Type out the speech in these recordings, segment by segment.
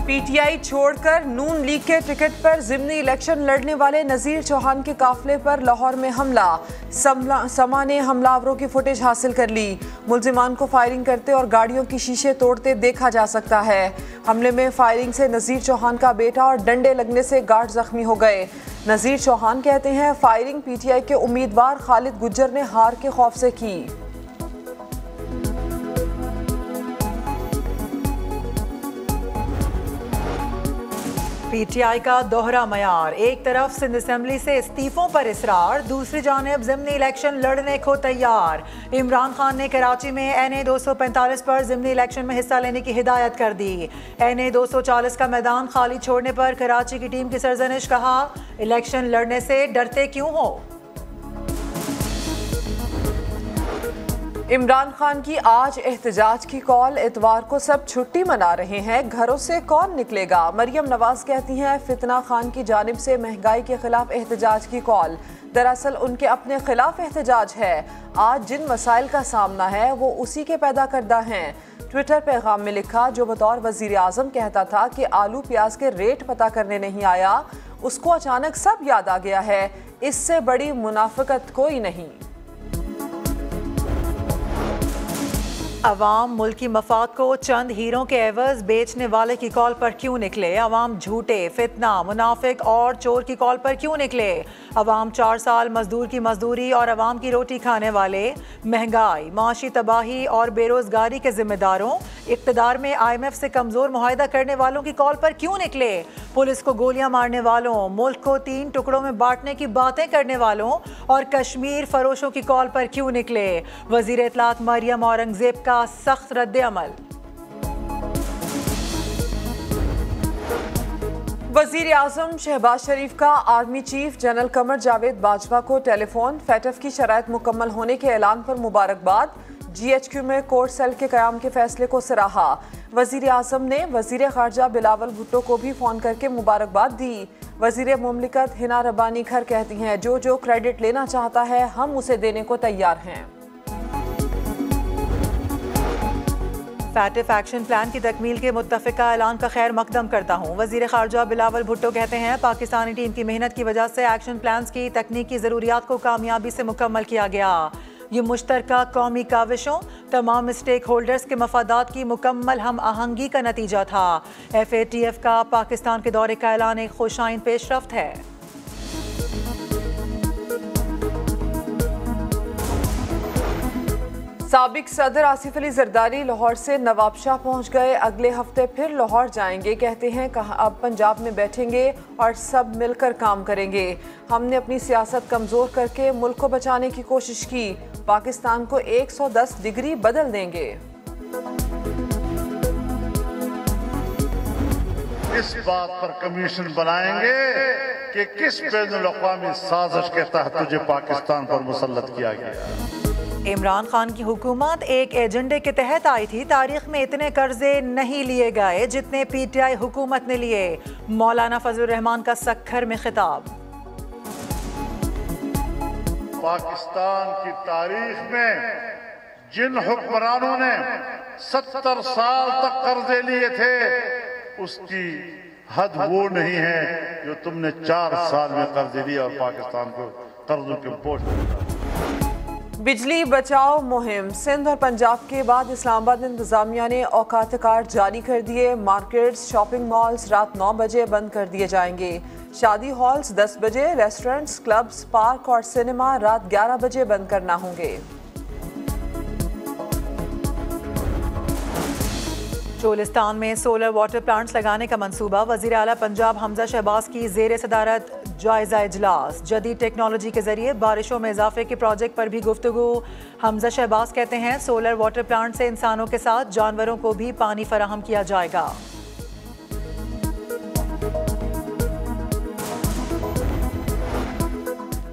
PTI छोड़कर नून league के ticket पर ज़िमनी इलेक्शन लड़ने वाले नज़ीर चौहान के काफिले पर लाहौर में हमला। समा ने हमलावरों की फुटेज हासिल कर ली। मुल्जिमान को फायरिंग करते और गाड़ियों की शीशे तोड़ते देखा जा सकता है। हमले में फायरिंग से नज़ीर चौहान का बेटा और डंडे लगने से गार्ड जख्मी हो गए। नज़ीर चौहान कहते हैं फायरिंग पीटीआई के उम्मीदवार खालिद गुज्जर ने हार के खौफ से की। पीटीआई का दोहरा मयार, एक तरफ सिंध असेंबली से इस्तीफों पर इसरार, दूसरी जानिब ज़िमनी इलेक्शन लड़ने को तैयार। इमरान खान ने कराची में NA 245 पर ज़िमनी इलेक्शन में हिस्सा लेने की हिदायत कर दी। NA 240 का मैदान खाली छोड़ने पर कराची की टीम की सरजनिश, कहा इलेक्शन लड़ने से डरते क्यों हो। इमरान खान की आज एहतजाज की कॉल, इतवार को सब छुट्टी मना रहे हैं, घरों से कौन निकलेगा। मरियम नवाज कहती हैं फितना खान की जानिब से महंगाई के खिलाफ एहतजाज की कॉल, दरअसल उनके अपने खिलाफ एहतजाज है। आज जिन मसाइल का सामना है वो उसी के पैदा करदा हैं। ट्विटर पैगाम में लिखा, जो बतौर वजीर आजम कहता था कि आलू प्याज के रेट पता करने नहीं आया, उसको अचानक सब याद आ गया है। इससे बड़ी मुनाफिकत कोई नहीं। अवाम मुल्की मफाद को चंद हीरों के एवज बेचने वाले की कॉल पर क्यों निकले। अवाम झूठे, फितना, मुनाफिक और चोर की कॉल पर क्यों निकले। अवाम 4 साल मजदूर की मजदूरी और अवाम की रोटी खाने वाले, महंगाई, माशी तबाही और बेरोजगारी के जिम्मेदारों, इक़्तिदार में IMF से कमजोर मुआहदा करने वालों की कॉल पर क्यों निकले। पुलिस को गोलियां मारने वालों, मुल्क को 3 टुकड़ों में बांटने की बातें करने वालों और कश्मीर फरोशों की कॉल पर क्यों निकले। वजीर इत्तलात मरियम औरंगजेब का सख्त रद्द अमल। वजीर आजम शहबाज शरीफ का army chief general Qamar Javed Bajwa को टेलीफोन, फैटफ की शराइत मुकम्मल होने के ऐलान पर मुबारकबाद। GHQ में कोर्ट सेल के क़याम के फैसले को सराहा। वजीर आजम ने वजीर खारजा बिलावल भुट्टो को भी फ़ोन करके मुबारकबाद दी। वजीर मुमलिकत हिना रब्बानी खर कहती हैं, जो क्रेडिट लेना चाहता है हम उसे देने को तैयार हैं। फैटिफ एक्शन प्लान की तकमील के मुत्तफ़िका ऐलान का खैर मकदम करता हूँ। वज़ीर ख़ारजा बिलावल भुट्टो कहते हैं पाकिस्तानी टीम की मेहनत की वजह से एक्शन प्लान्स की तकनीकी ज़रूरियात को कामयाबी से मुकम्मल किया गया। ये मुश्तरका कौमी काविशों, तमाम स्टेक होल्डर्स के मफादात की मुकम्मल हम आहंगी का नतीजा था। FATF का पाकिस्तान के दौरे का ऐलान एक खुशाइन पेशरफ्त है। साबिक सदर आसिफ अली जरदारी लाहौर से नवाबशाह पहुंच गए, अगले हफ्ते फिर लाहौर जाएंगे। कहते हैं कहा अब पंजाब में बैठेंगे और सब मिलकर काम करेंगे। हमने अपनी सियासत कमज़ोर करके मुल्क को बचाने की कोशिश की, पाकिस्तान को 110 डिग्री बदल देंगे। इस बात पर कमीशन बनाएंगे कि किस बैनुल-अक़वामी साजिश के तहत तुझे पाकिस्तान पर मुसल्लत किया गया। इमरान खान की हुकूमत एक एजेंडे के तहत आई थी। तारीख में इतने कर्जे नहीं लिए गए जितने PTI हुकूमत ने लिए। मौलाना फजलुर रहमान का सक्खर में खिताब। पाकिस्तान की तारीख में जिन हुक्मरानों ने 70 साल तक कर्जे लिए थे, उसकी हद वो नहीं है जो तुमने 4 साल में कर्जे लिए और पाकिस्तान को कर्जों के बोझ दिया। बिजली बचाओ मुहिम, सिंध और पंजाब के बाद इस्लामाबाद इंतजामिया ने औकात कार जारी कर दिए। मार्केट्स, शॉपिंग मॉल्स रात 9 बजे बंद कर दिए जाएंगे। शादी हॉल्स 10 बजे, रेस्टोरेंट्स, क्लब्स, पार्क और सिनेमा रात 11 बजे बंद करना होंगे। चोलिस्तान में सोलर वाटर प्लांट्स लगाने का मंसूबा। वज़ीर आला पंजाब हमजा शहबाज की ज़ेर सदारत जायजा इजलास। जदीद टेक्नोलॉजी के जरिए बारिशों में इजाफे के प्रोजेक्ट पर भी गुफ्तगू। हमजा शहबाज कहते हैं सोलर वाटर प्लांट से इंसानों के साथ जानवरों को भी पानी फराहम किया जाएगा।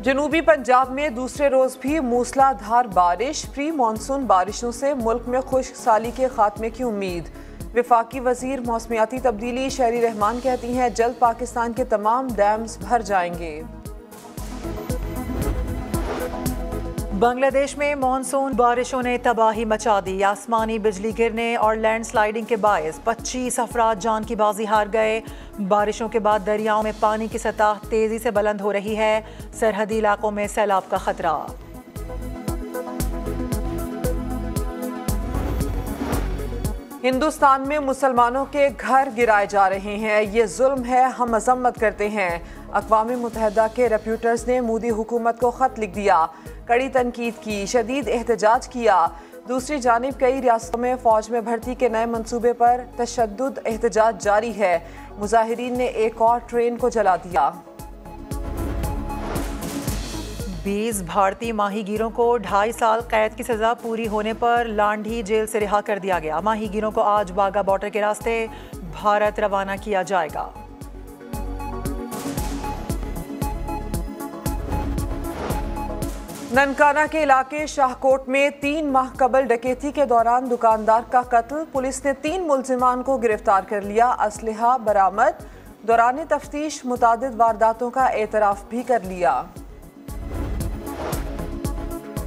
जनूबी पंजाब में दूसरे रोज भी मूसलाधार बारिश। प्री मानसून बारिशों से मुल्क में खुश्क साली के खात्मे की उम्मीद। वफाकी वजीर मौसमियाती तब्दीली शहरी रहमान कहती हैं जल्द पाकिस्तान के तमाम डैम्स भर जाएंगे। बांग्लादेश में मॉनसून बारिशों ने तबाही मचा दी। आसमानी बिजली गिरने और लैंडस्लाइडिंग के बायस 25 अफराद जान की बाजी हार गए। बारिशों के बाद दरियाओं में पानी की सतह तेजी से बुलंद हो रही है। सरहदी इलाकों में सैलाब का खतरा। हिंदुस्तान में मुसलमानों के घर गिराए जा रहे हैं। ये जुल्म है, हम मजम्मत करते हैं। अक़वाम मुत्तहिदा के रिपोर्टर्स ने मोदी हुकूमत को ख़त लिख दिया, कड़ी तनकीद की, शदीद एहतजाज किया। दूसरी जानिब कई रियासतों में फ़ौज में भर्ती के नए मंसूबे पर तशद्दुद एहतजाज जारी है। मुजाहिरीन ने एक और ट्रेन को जला दिया। 20 भारतीय माहीगीरों को 2.5 साल कैद की सजा पूरी होने पर लांढी जेल से रिहा कर दिया गया। माहीगीरों को आज वाघा बॉर्डर के रास्ते भारत रवाना किया जाएगा। ननकाना के इलाके शाहकोट में 3 माह कबल डकैती के दौरान दुकानदार का कत्ल। पुलिस ने 3 मुलजिमान को गिरफ्तार कर लिया। असलहा बरामद। दौरान तफ्तीश मुतादिद वारदातों का एतराफ़ भी कर लिया।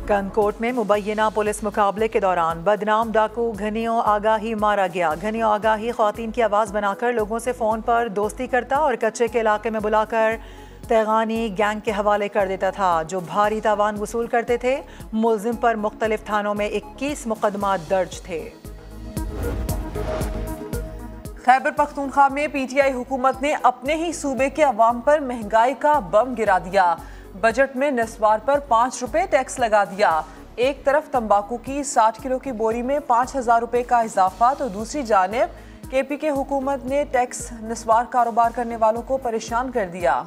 कनकोट में मुबैना पुलिस मुकाबले के दौरान बदनाम डाकू घनियों आगाही मारा गया। घनियों आगाही ख्वातीन की आवाज़ बनाकर लोगों से फ़ोन पर दोस्ती करता और कच्चे के इलाके में बुलाकर तैगानी गैंग के हवाले कर देता था, जो भारी तावान वसूल करते थे। मुल्जिम पर मुख्तलिफ थानों में 21 मुकदमा दर्ज थे। खैबर पख्तूनख्वा में PTI हुकूमत ने अपने ही सूबे के अवाम पर महंगाई का बम गिरा दिया। बजट में निस्वार पर 5 रुपए टैक्स लगा दिया। एक तरफ तंबाकू की 60 किलो की बोरी में 5,000 रुपए का इजाफा, तो दूसरी जानिब KPK हुकूमत ने टैक्स निस्वार कारोबार करने वालों को परेशान कर दिया।